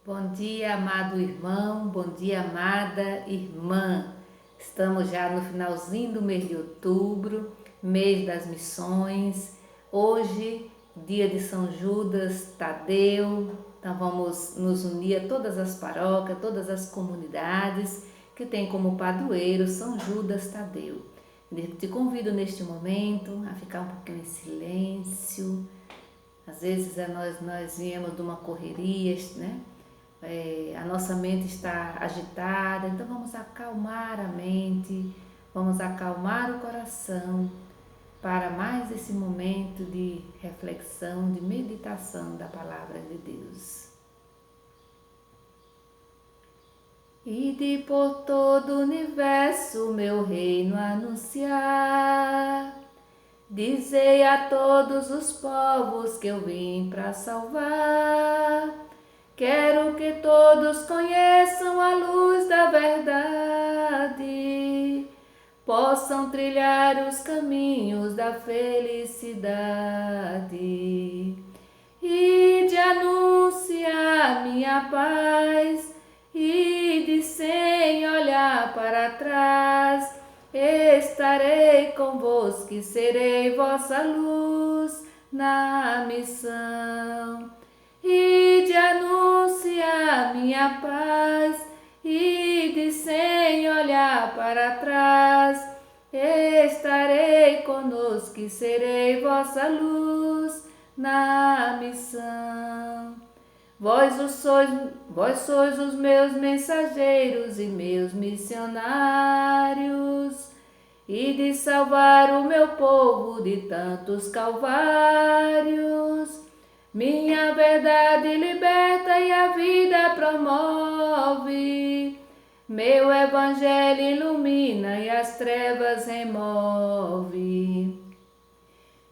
Bom dia, amado irmão, bom dia, amada irmã. Estamos já no finalzinho do mês de outubro, mês das missões. Hoje, dia de São Judas Tadeu. Então vamos nos unir a todas as paróquias, todas as comunidades que tem como padroeiro São Judas Tadeu. Te convido neste momento a ficar um pouquinho em silêncio. Às vezes nós viemos de uma correria, né? A nossa mente está agitada, então vamos acalmar a mente, vamos acalmar o coração para mais esse momento de reflexão, de meditação da palavra de Deus. Ide por todo o universo meu reino anunciar, dizei a todos os povos que eu vim para salvar. Quero que todos conheçam a luz da verdade, possam trilhar os caminhos da felicidade. E de anunciar minha paz, e de sem olhar para trás, estarei convosco e serei vossa luz na missão. E de anunciar minha paz, e de sem olhar para trás, estarei conosco e serei vossa luz na missão. Vós sois os meus mensageiros e meus missionários, e de salvar o meu povo de tantos calvários. Minha verdade liberta e a vida promove, meu evangelho ilumina e as trevas remove.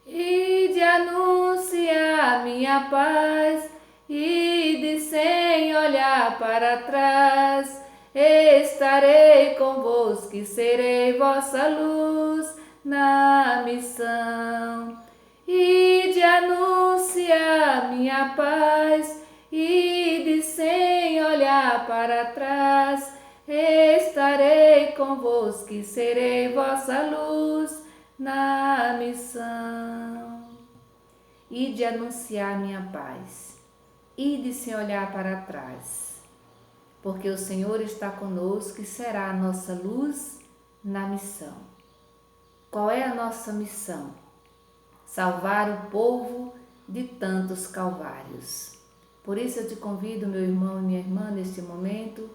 E de anunciar minha paz, e de sem olhar para trás, estarei convosco e serei vossa luz na missão. E de anunciar minha paz, e de sem olhar para trás, estarei convosco e serei vossa luz na missão. E de anunciar minha paz, e de sem olhar para trás, porque o Senhor está conosco e será a nossa luz na missão. Qual é a nossa missão? Salvar o povo de tantos calvários. Por isso eu te convido, meu irmão e minha irmã, neste momento,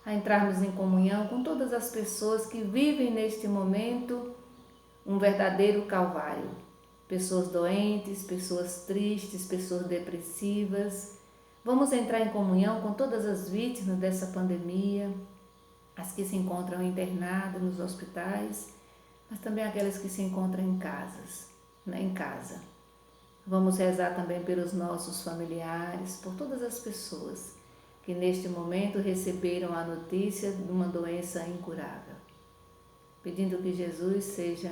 a entrarmos em comunhão com todas as pessoas que vivem neste momento um verdadeiro calvário. Pessoas doentes, pessoas tristes, pessoas depressivas. Vamos entrar em comunhão com todas as vítimas dessa pandemia, as que se encontram internadas nos hospitais, mas também aquelas que se encontram em casa. Vamos rezar também pelos nossos familiares, por todas as pessoas que neste momento receberam a notícia de uma doença incurável, pedindo que Jesus seja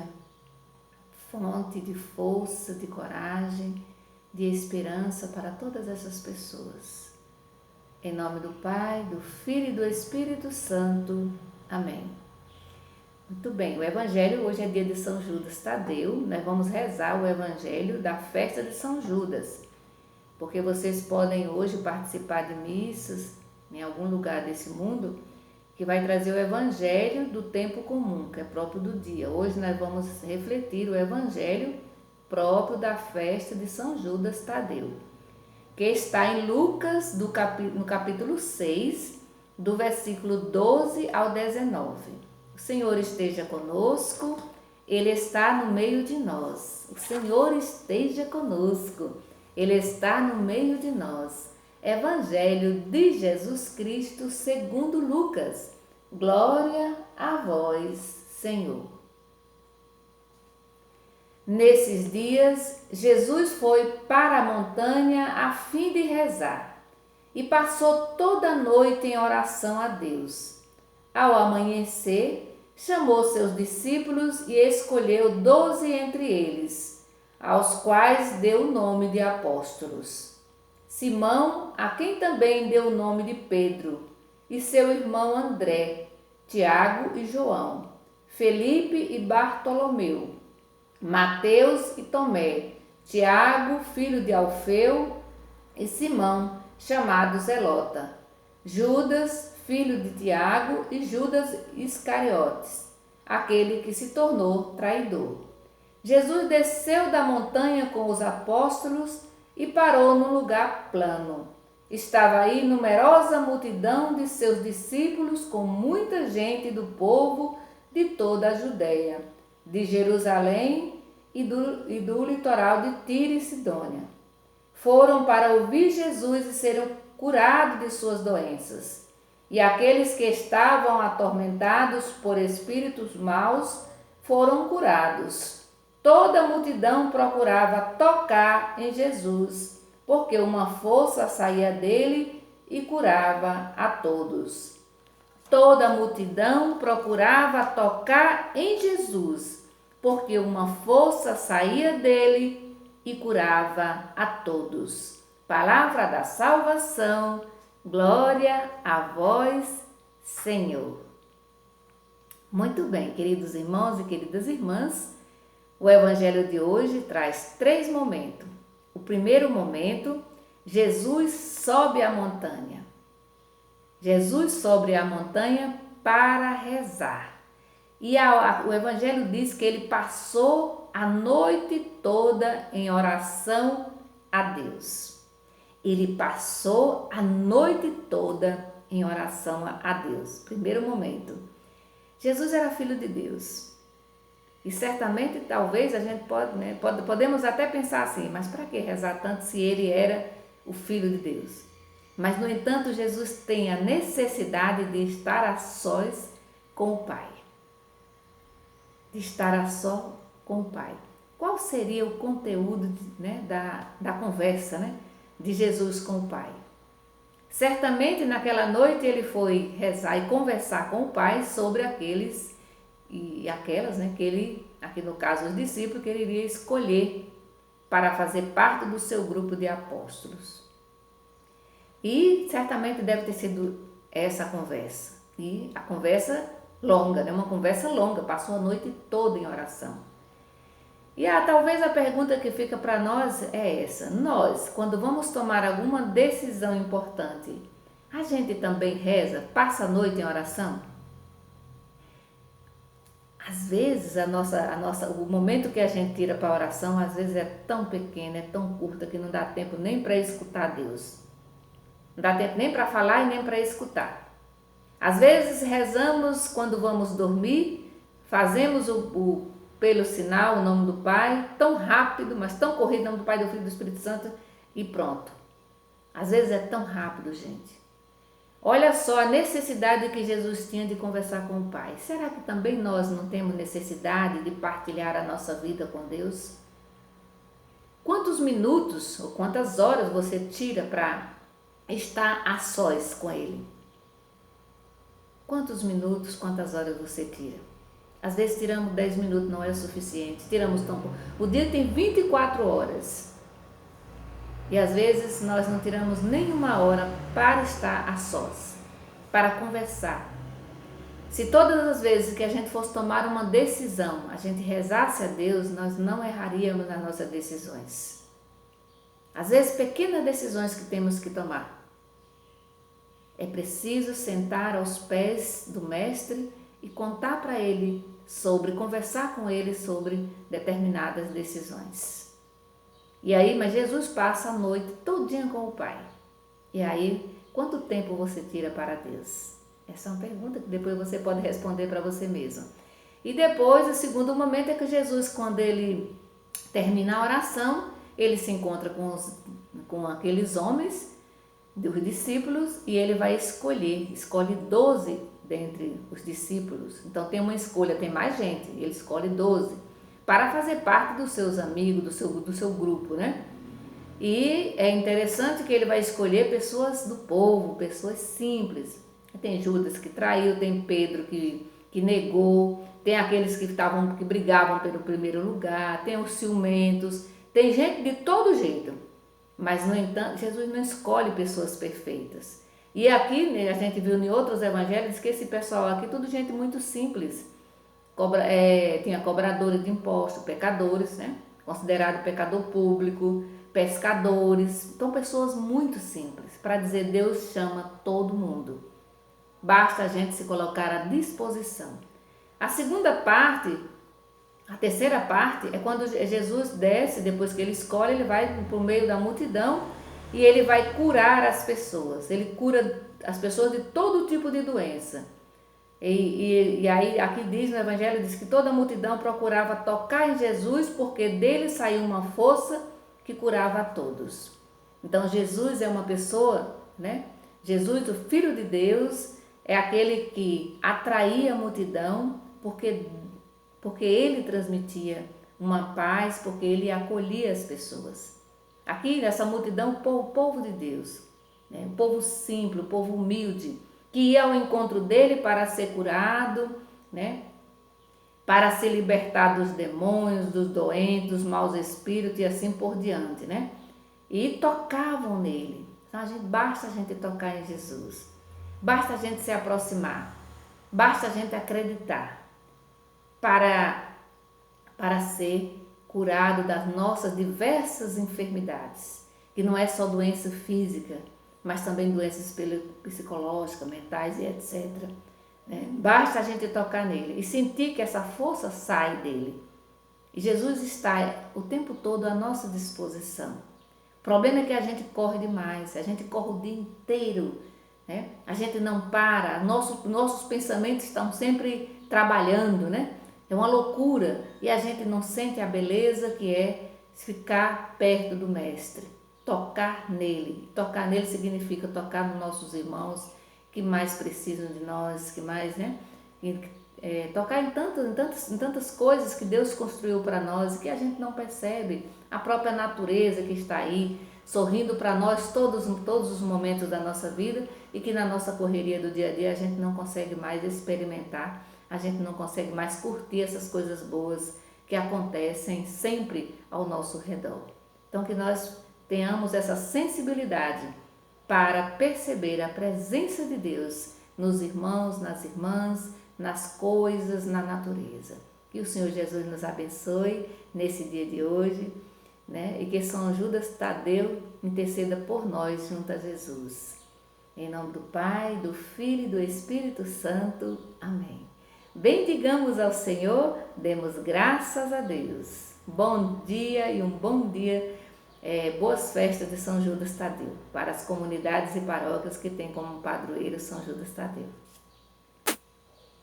fonte de força, de coragem, de esperança para todas essas pessoas. Em nome do Pai, do Filho e do Espírito Santo. Amém. Muito bem, o Evangelho hoje é dia de São Judas Tadeu. Nós vamos rezar o Evangelho da festa de São Judas, porque vocês podem hoje participar de missas em algum lugar desse mundo que vai trazer o Evangelho do tempo comum, que é próprio do dia. Hoje nós vamos refletir o Evangelho próprio da festa de São Judas Tadeu, que está em Lucas, no capítulo 6, do versículo 12 ao 19. O Senhor esteja conosco, Ele está no meio de nós. O Senhor esteja conosco, Ele está no meio de nós. Evangelho de Jesus Cristo segundo Lucas. Glória a vós, Senhor. Nesses dias, Jesus foi para a montanha a fim de rezar e passou toda a noite em oração a Deus. Ao amanhecer, chamou seus discípulos e escolheu 12 entre eles, aos quais deu o nome de apóstolos. Simão, a quem também deu o nome de Pedro, e seu irmão André, Tiago e João, Felipe e Bartolomeu, Mateus e Tomé, Tiago, filho de Alfeu, e Simão, chamado Zelota, Judas, filho de Tiago, e Judas Iscariotes, aquele que se tornou traidor. Jesus desceu da montanha com os apóstolos e parou num lugar plano. Estava aí numerosa multidão de seus discípulos, com muita gente do povo de toda a Judéia, de Jerusalém e do litoral de Tiro e Sidônia. Foram para ouvir Jesus e serem curados de suas doenças. E aqueles que estavam atormentados por espíritos maus foram curados. Toda a multidão procurava tocar em Jesus, porque uma força saía dele e curava a todos. Toda a multidão procurava tocar em Jesus, porque uma força saía dele e curava a todos. Palavra da salvação, glória a vós, Senhor. Muito bem, queridos irmãos e queridas irmãs, o Evangelho de hoje traz 3 momentos. O primeiro momento, Jesus sobe a montanha. Jesus sobe a montanha para rezar. E o Evangelho diz que ele passou a noite toda em oração a Deus. Ele passou a noite toda em oração a Deus. Primeiro momento. Jesus era filho de Deus. E certamente, talvez, a gente podemos até pensar assim, mas para que rezar tanto se ele era o Filho de Deus? Mas, no entanto, Jesus tem a necessidade de estar a sós com o Pai. De estar a sós com o Pai. Qual seria o conteúdo da conversa de Jesus com o Pai? Certamente, naquela noite, ele foi rezar e conversar com o Pai sobre aqueles e aquelas, que ele, aqui no caso os discípulos, que ele iria escolher para fazer parte do seu grupo de apóstolos. E certamente deve ter sido essa conversa. E a conversa longa, uma conversa longa, passou a noite toda em oração. E talvez a pergunta que fica para nós é essa: nós, quando vamos tomar alguma decisão importante, a gente também reza, passa a noite em oração? Às vezes o momento que a gente tira para a oração, às vezes é tão pequeno, é tão curto que não dá tempo nem para escutar Deus. Não dá tempo nem para falar e nem para escutar. Às vezes rezamos quando vamos dormir, fazemos pelo sinal o nome do Pai, tão rápido, mas tão corrido, o nome do Pai, do Filho e do Espírito Santo, e pronto. Às vezes é tão rápido, gente. Olha só a necessidade que Jesus tinha de conversar com o Pai. Será que também nós não temos necessidade de partilhar a nossa vida com Deus? Quantos minutos ou quantas horas você tira para estar a sós com Ele? Quantos minutos, quantas horas você tira? Às vezes tiramos 10 minutos, não é o suficiente. Tiramos tão pouco. O dia tem 24 horas. E às vezes nós não tiramos nenhuma hora para estar a sós, para conversar. Se todas as vezes que a gente fosse tomar uma decisão, a gente rezasse a Deus, nós não erraríamos nas nossas decisões. Às vezes, pequenas decisões que temos que tomar. É preciso sentar aos pés do Mestre e contar para Ele conversar com Ele sobre determinadas decisões. E aí, mas Jesus passa a noite todinha com o Pai. E aí, quanto tempo você tira para Deus? Essa é uma pergunta que depois você pode responder para você mesmo. E depois, o segundo momento é que Jesus, quando ele termina a oração, ele se encontra com aqueles homens, dos discípulos, e ele vai escolhe 12 dentre os discípulos. Então tem uma escolha, tem mais gente, ele escolhe 12. Para fazer parte dos seus amigos, do seu grupo, E é interessante que ele vai escolher pessoas do povo, pessoas simples. Tem Judas que traiu, tem Pedro que negou, tem aqueles que brigavam pelo primeiro lugar, tem os ciumentos, tem gente de todo jeito. Mas, no entanto, Jesus não escolhe pessoas perfeitas. E aqui, né, a gente viu em outros evangelhos que esse pessoal aqui, tudo gente muito simples. Tinha cobradores de impostos, pecadores, né? Considerado pecador público, pescadores. Então, pessoas muito simples. Para dizer, Deus chama todo mundo. Basta a gente se colocar à disposição. A segunda parte, a terceira parte, é quando Jesus desce, depois que ele escolhe, ele vai para o meio da multidão e ele vai curar as pessoas. Ele cura as pessoas de todo tipo de doença. E aí, aqui diz no Evangelho, diz que toda a multidão procurava tocar em Jesus, porque dele saiu uma força que curava a todos. Então, Jesus é uma pessoa, né? Jesus, o Filho de Deus, é aquele que atraía a multidão, porque ele transmitia uma paz, porque ele acolhia as pessoas. Aqui, nessa multidão, o povo de Deus, né? O povo simples, o povo humilde, que ia ao encontro dele para ser curado, né? Para se libertar dos demônios, dos doentes, dos maus espíritos e assim por diante, né? E tocavam nele. Então, basta a gente tocar em Jesus, basta a gente se aproximar, basta a gente acreditar para ser curado das nossas diversas enfermidades, que não é só doença física, mas também doenças psicológicas, mentais e etc. Basta a gente tocar nele e sentir que essa força sai dele. E Jesus está o tempo todo à nossa disposição. O problema é que a gente corre demais, a gente corre o dia inteiro, né? A gente não para, nossos pensamentos estão sempre trabalhando, né? É uma loucura e a gente não sente a beleza que é ficar perto do Mestre. Tocar nele. Tocar nele significa tocar nos nossos irmãos que mais precisam de nós, que mais, né? Tocar em tantas coisas que Deus construiu para nós e que a gente não percebe. A própria natureza que está aí, sorrindo para nós todos os momentos da nossa vida e que na nossa correria do dia a dia a gente não consegue mais experimentar, a gente não consegue mais curtir essas coisas boas que acontecem sempre ao nosso redor. Então, que nós tenhamos essa sensibilidade para perceber a presença de Deus nos irmãos, nas irmãs, nas coisas, na natureza. Que o Senhor Jesus nos abençoe nesse dia de hoje, né? E que São Judas Tadeu interceda por nós junto a Jesus. Em nome do Pai, do Filho e do Espírito Santo. Amém. Bendigamos ao Senhor, demos graças a Deus. Bom dia e um bom dia. Boas festas de São Judas Tadeu para as comunidades e paróquias que têm como padroeiro São Judas Tadeu.